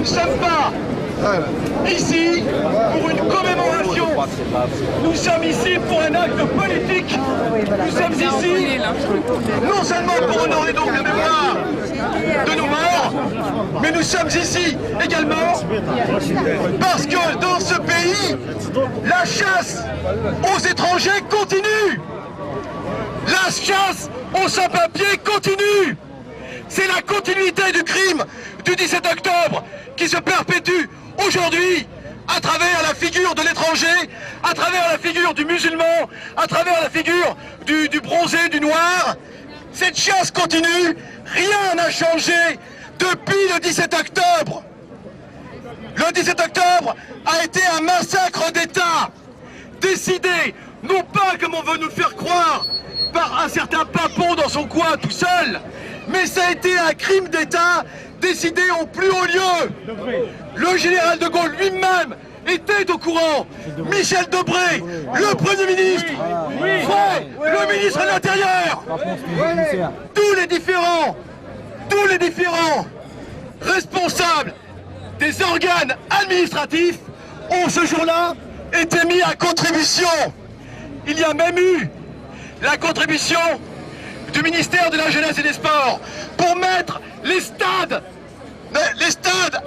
ne sommes pas ici pour une commémoration. Nous sommes ici pour un acte politique. Nous sommes ici non seulement pour honorer donc la mémoire de nos morts, mais nous sommes ici également parce que dans ce pays, la chasse aux étrangers continue. La chasse aux sans-papiers continue. C'est la continuité du crime du 17 octobre qui se perpétue aujourd'hui à travers la figure de l'étranger, à travers la figure du musulman, à travers la figure du bronzé, du noir. Cette chasse continue, rien n'a changé depuis le 17 octobre. Le 17 octobre a été un massacre d'État, décidé, non pas comme on veut nous faire croire, par un certain papon dans son coin tout seul, mais ça a été un crime d'État décidé au plus haut lieu. Le général de Gaulle lui-même était au courant. Michel Debré, le Premier ministre, le ministre de l'Intérieur, tous les différents responsables des organes administratifs ont ce jour-là été mis à contribution. Il y a même eu la contribution du ministère de la Jeunesse et des Sports pour mettre les stades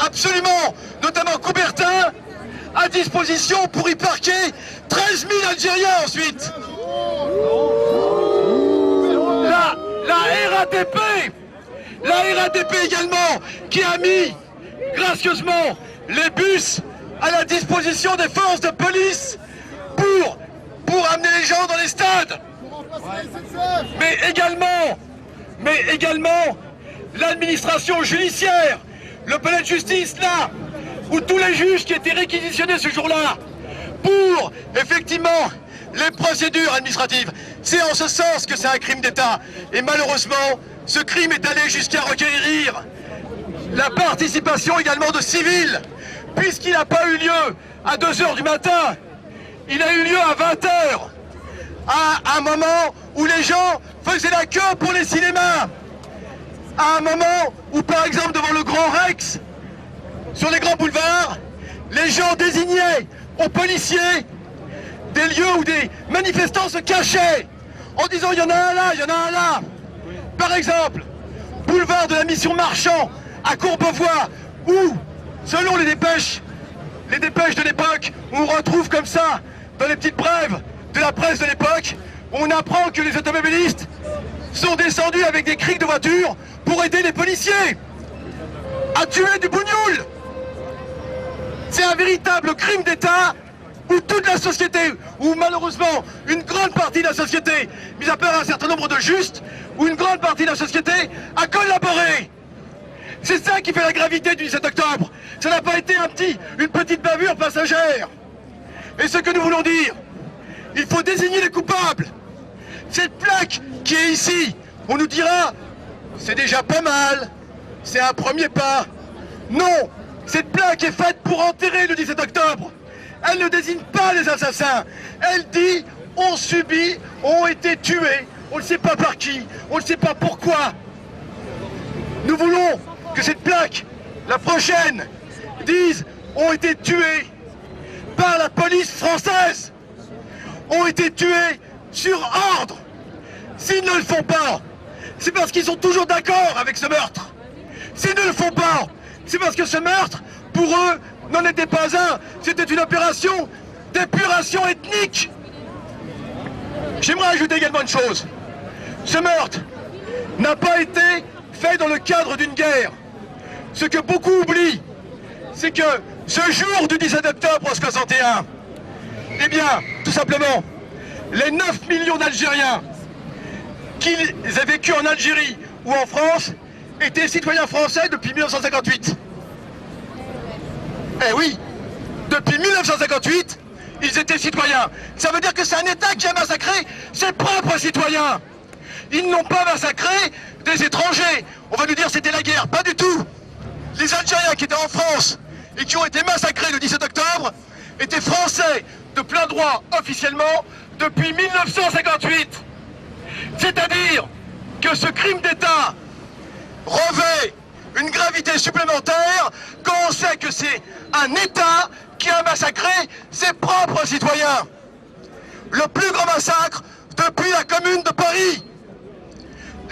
absolument, notamment Coubertin, à disposition pour y parquer 13 000 Algériens ensuite. La RATP également, qui a mis gracieusement les bus à la disposition des forces de police pour amener les gens dans les stades. Mais également l'administration judiciaire, le palais de justice là, où tous les juges qui étaient réquisitionnés ce jour-là pour effectivement les procédures administratives. C'est en ce sens que c'est un crime d'État. Et malheureusement, ce crime est allé jusqu'à requérir la participation également de civils, puisqu'il n'a pas eu lieu à 2 h du matin, il a eu lieu à 20 h, à un moment où les gens faisaient la queue pour les cinémas, à un moment où, par exemple, devant le Grand Rex, sur les grands boulevards, les gens désignaient aux policiers des lieux où des manifestants se cachaient, en disant il y en a un là, il y en a un là. Par exemple, boulevard de la Mission Marchand, à Courbevoie, où, selon les dépêches de l'époque, on retrouve comme ça, dans les petites brèves de la presse de l'époque, on apprend que les automobilistes sont descendus avec des crics de voiture pour aider les policiers à tuer du bougnoul. C'est un véritable crime d'État où toute la société, où malheureusement une grande partie de la société, mis à part un certain nombre de justes, où une grande partie de la société a collaboré. C'est ça qui fait la gravité du 17 octobre. Ça n'a pas été une petite bavure passagère. Et ce que nous voulons dire, il faut désigner les coupables. Cette plaque qui est ici, on nous dira, c'est déjà pas mal, c'est un premier pas. Non, cette plaque est faite pour enterrer le 17 octobre. Elle ne désigne pas les assassins. Elle dit, ont été tués. On ne sait pas par qui, on ne sait pas pourquoi. Nous voulons que cette plaque, la prochaine, dise, ont été tués par la police française, ont été tués sur ordre. S'ils ne le font pas, c'est parce qu'ils sont toujours d'accord avec ce meurtre. S'ils ne le font pas, c'est parce que ce meurtre, pour eux, n'en était pas un. C'était une opération d'épuration ethnique. J'aimerais ajouter également une chose. Ce meurtre n'a pas été fait dans le cadre d'une guerre. Ce que beaucoup oublient, c'est que ce jour du 17 octobre 61, eh bien, tout simplement, les 9 millions d'Algériens qui avaient vécu en Algérie ou en France étaient citoyens français depuis 1958. Eh oui, depuis 1958, ils étaient citoyens. Ça veut dire que c'est un État qui a massacré ses propres citoyens. Ils n'ont pas massacré des étrangers. On va nous dire que c'était la guerre. Pas du tout. Les Algériens qui étaient en France et qui ont été massacrés le 17 octobre étaient français de plein droit officiellement depuis 1958. C'est-à-dire que ce crime d'État revêt une gravité supplémentaire quand on sait que c'est un État qui a massacré ses propres citoyens. Le plus grand massacre depuis la Commune de Paris.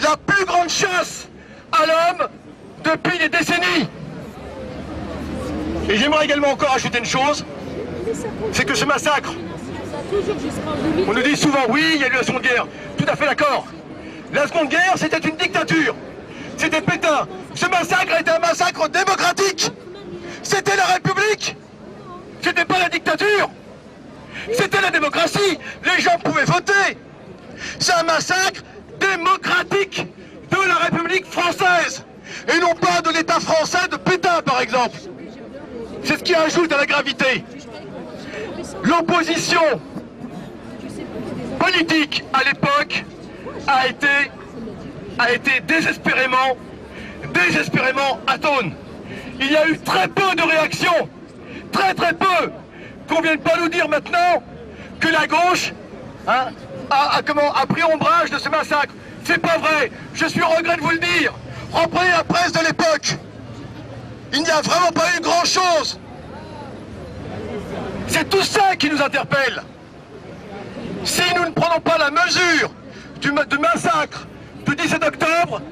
La plus grande chasse à l'homme depuis des décennies. Et j'aimerais également encore ajouter une chose, c'est que ce massacre, on nous dit souvent, oui, il y a eu la Seconde Guerre, tout à fait d'accord. La Seconde Guerre, c'était une dictature, c'était Pétain. Ce massacre était un massacre démocratique. C'était la République, c'était pas la dictature, c'était la démocratie. Les gens pouvaient voter. C'est un massacre démocratique de la République française, et non pas de l'État français de Pétain, par exemple. C'est ce qui ajoute à la gravité. L'opposition politique à l'époque a été désespérément atone. Il y a eu très peu de réactions, très peu. Qu'on vienne pas nous dire maintenant que la gauche a pris ombrage de ce massacre. C'est pas vrai, je suis au regret de vous le dire. Reprenez la presse de l'époque. Il n'y a vraiment pas eu grand-chose. C'est tout ça qui nous interpelle. Si nous ne prenons pas la mesure du massacre du 17 octobre,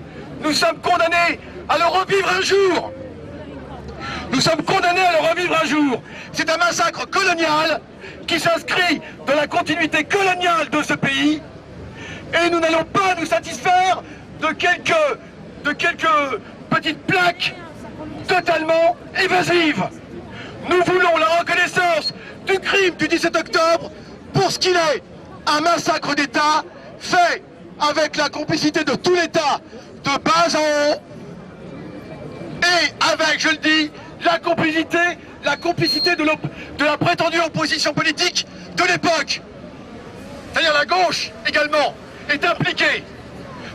nous sommes condamnés à le revivre un jour. Nous sommes condamnés à le revivre un jour. C'est un massacre colonial qui s'inscrit dans la continuité coloniale de ce pays. Et nous n'allons pas nous satisfaire de quelques petites plaques totalement évasives. Nous voulons la reconnaissance du crime du 17 octobre pour ce qu'il est, un massacre d'État fait avec la complicité de tout l'État, de bas en haut, et avec, je le dis, la complicité de la prétendue opposition politique de l'époque. C'est-à-dire la gauche également est impliquée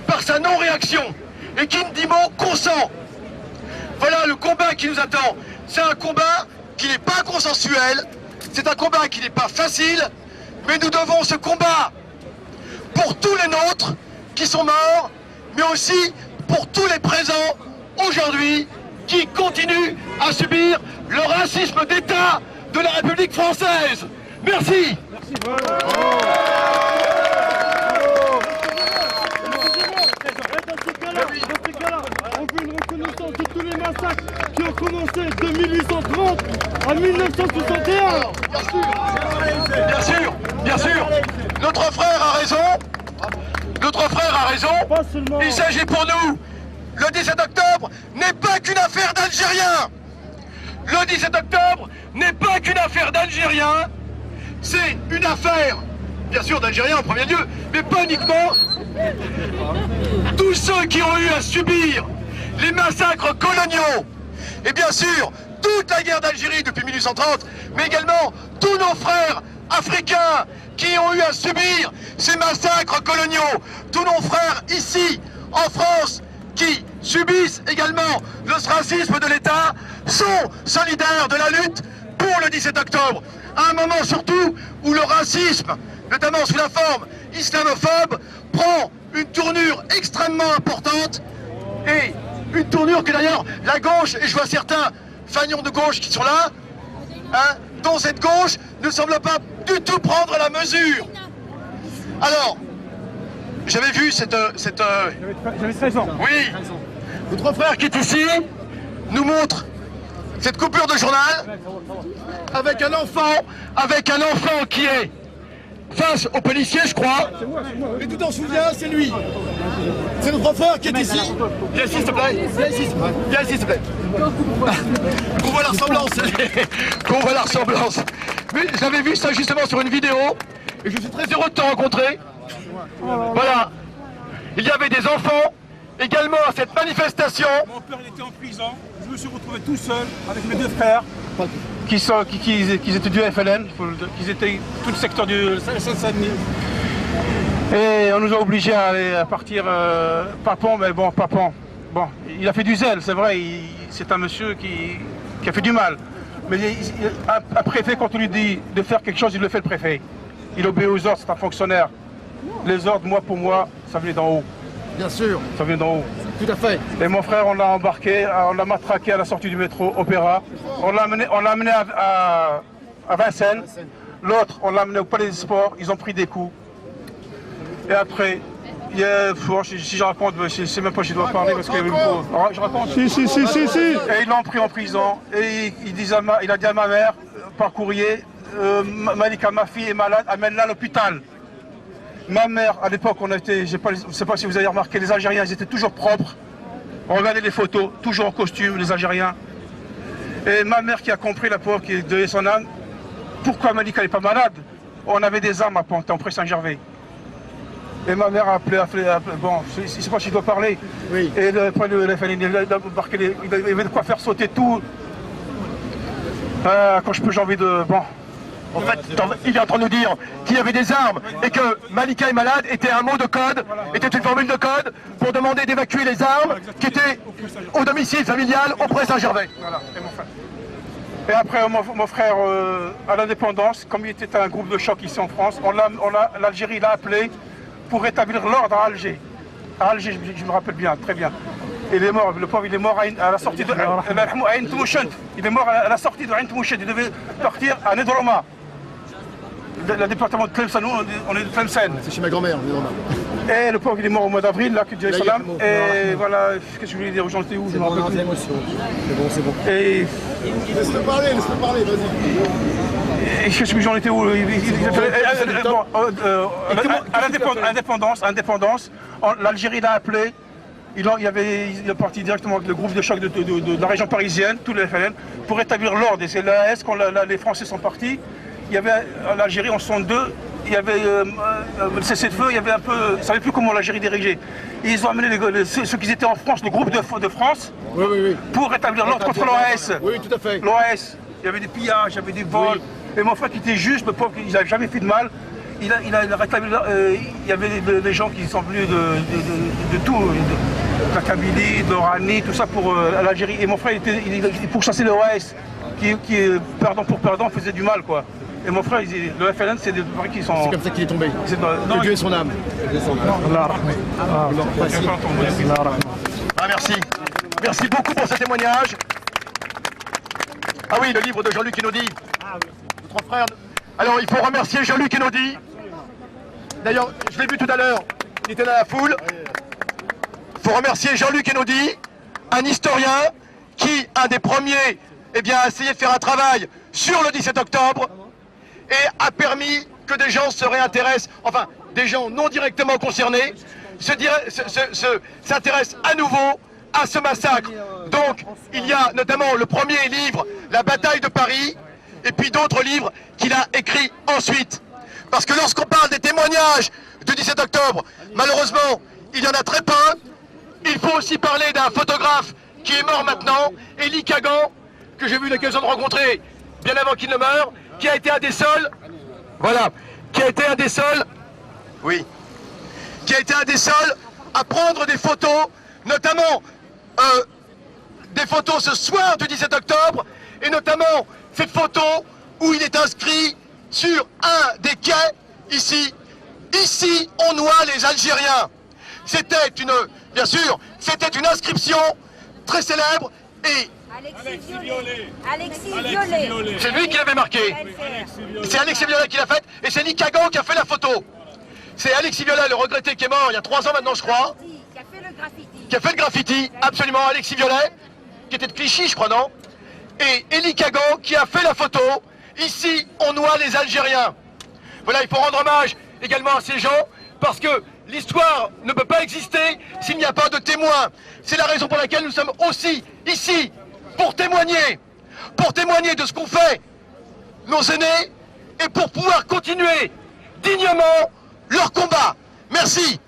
par sa non-réaction et qui ne dit mot consent. Voilà le combat qui nous attend. C'est un combat qui n'est pas consensuel, c'est un combat qui n'est pas facile, mais nous devons ce combat pour tous les nôtres qui sont morts, mais aussi pour tous les présents aujourd'hui qui continuent à subir le racisme d'État de la République française. Merci. On veut une reconnaissance de tous les massacres qui ont commencé de 1830 à 1961. Bien sûr. Notre frère a raison. Il s'agit pour nous, le 17 octobre n'est pas qu'une affaire d'Algériens. Le 17 octobre n'est pas qu'une affaire d'Algériens. C'est une affaire, bien sûr, d'Algériens en premier lieu, mais pas uniquement. Tous ceux qui ont eu à subir les massacres coloniaux, et bien sûr, toute la guerre d'Algérie depuis 1830, mais également tous nos frères africains qui ont eu à subir ces massacres coloniaux, tous nos frères ici, en France, qui subissent également le racisme de l'État, sont solidaires de la lutte pour le 17 octobre. À un moment surtout où le racisme, notamment sous la forme islamophobe, prend une tournure extrêmement importante, et une tournure que d'ailleurs la gauche, et je vois certains fagnons de gauche qui sont là, dont cette gauche ne semble pas du tout prendre la mesure. Alors, j'avais vu cette J'avais 13 ans. oui, notre frère qui est ici nous montre cette coupure de journal avec un enfant qui est face aux policiers, je crois. Et tout en souvient, c'est lui. C'est notre frère qui est ici. Viens ici, s'il te plaît. Viens ici, s'il te plaît. Qu'on voit la ressemblance. Mais j'avais vu ça justement sur une vidéo. Et je suis très heureux de te rencontrer. Voilà. Il y avait des enfants également à cette manifestation. Mon père il était en prison. Je me suis retrouvé tout seul avec mes deux frères qui étaient du FLN, qui étaient tout le secteur du Seine-Saint-Denis. Et on nous a obligés à partir Papon, mais bon, Papon. Bon, il a fait du zèle, c'est vrai, c'est un monsieur qui a fait du mal. Mais un préfet, quand on lui dit de faire quelque chose, il le fait, le préfet. Il obéit aux ordres, c'est un fonctionnaire. Les ordres, moi pour moi, ça venait d'en haut. Bien sûr. Ça vient d'en haut. Tout à fait. Et mon frère, on l'a embarqué, on l'a matraqué à la sortie du métro Opéra. On l'a amené à Vincennes. L'autre, on l'a amené au Palais des Sports. Ils ont pris des coups. Et après, si je raconte, je ne sais même pas si je dois parler parce que je raconte. Si. Et ils l'ont pris en prison. Et il a dit à ma mère, par courrier, Malika, ma fille est malade, amène-la à l'hôpital. Ma mère, à l'époque, je ne sais pas si vous avez remarqué, les Algériens, ils étaient toujours propres. On regardait les photos, toujours en costume, les Algériens. Et ma mère qui a compris, la pauvre, qui a donné son âme, pourquoi Malika n'est pas malade? On avait des armes à Pantin, Saint-Gervais. Et ma mère a appelé, bon, je ne sais pas si je dois parler. Oui. Et après il avait de quoi faire sauter tout. Quand j'ai envie de... Bon. En fait, il est en train de nous dire qu'il y avait des armes et que Malika est malade était un mot de code, était une formule de code pour demander d'évacuer les armes qui étaient au domicile familial auprès de Saint-Gervais. Voilà, et après, mon frère, à l'indépendance, comme il était un groupe de choc ici en France, l'Algérie l'a appelé pour rétablir l'ordre à Alger. À Alger, je me rappelle bien, très bien. Il est mort, le pauvre, il est mort à la sortie de Ain Toumochent. Il est mort à la sortie de Ain Toumochent. Il devait partir à Nedroma. Le département de Tlemcen, on est de Tlemcen. C'est chez ma grand-mère, Nedroma. Et le pauvre, il est mort au mois d'avril, là, que Dieu soit là. Et voilà, qu'est-ce que je voulais dire? J'en étais où? Je me rappelle plus. C'est bon. Et... Laisse-le parler, vas-y. Et je sais plus, j'en étais où? Indépendance, l'Algérie l'a appelé. Il est parti directement avec le groupe de choc de la région parisienne, tous les FLN, pour rétablir l'ordre. Et c'est l'AS, quand les Français sont partis, il y avait en Algérie en 62, il y avait le cessez-le-feu, il y avait un peu, je ne savais plus comment l'Algérie dirigeait. Et ils ont amené ceux qui étaient en France, le groupe de France, pour rétablir l'ordre contre l'OAS. Oui, tout à fait. L'OAS, il y avait des pillages, il y avait des vols. Et mon frère qui était juste, le pauvre, il n'avait jamais fait de mal. Il a rétabli, il y avait des gens qui sont venus de tout, de la Kabylie, d'Oranie, tout ça pour l'Algérie. Et mon frère, il pourchassait l'OAS, qui, perdant pour perdant, faisait du mal, quoi. Et mon frère, le FLN, c'est des paris qui sont... C'est comme ça qu'il est tombé. Que Dieu ait son âme. Merci. Merci beaucoup pour ce témoignage. Ah oui, le livre de Jean-Luc Einaudi. Notre frère. Alors, il faut remercier Jean-Luc Einaudi. D'ailleurs, je l'ai vu tout à l'heure, il était dans la foule. Il faut remercier Jean-Luc Einaudi, un historien qui, un des premiers, a essayé de faire un travail sur le 17 octobre et a permis que des gens se réintéressent, enfin, des gens non directement concernés, s'intéressent à nouveau à ce massacre. Donc, il y a notamment le premier livre, La bataille de Paris, et puis d'autres livres qu'il a écrits ensuite. Parce que lorsqu'on parle des témoignages du 17 octobre, malheureusement, il y en a très peu. Il faut aussi parler d'un photographe qui est mort maintenant, Elie Kagan, que j'ai eu l'occasion de rencontrer bien avant qu'il ne meure, qui a été un des seuls, voilà, qui a été un des seuls, oui, qui a été un des seuls à prendre des photos, notamment des photos ce soir du 17 octobre, et notamment cette photo où il est inscrit sur un des quais, ici, on noie les Algériens. C'était bien sûr, c'était une inscription très célèbre et... Alexis Violet. C'est lui qui l'avait marqué. C'est Alexis Violet qui l'a faite et c'est Elie Kagan qui a fait la photo. C'est Alexis Violet, le regretté, qui est mort il y a 3 ans maintenant, je crois. Qui a fait le graffiti, absolument, Alexis Violet, qui était de Clichy, je crois, non? Et Elie Kagan qui a fait la photo. Ici, on noie les Algériens. Voilà, il faut rendre hommage également à ces gens, parce que l'histoire ne peut pas exister s'il n'y a pas de témoins. C'est la raison pour laquelle nous sommes aussi ici, pour témoigner de ce qu'ont fait nos aînés, et pour pouvoir continuer dignement leur combat. Merci.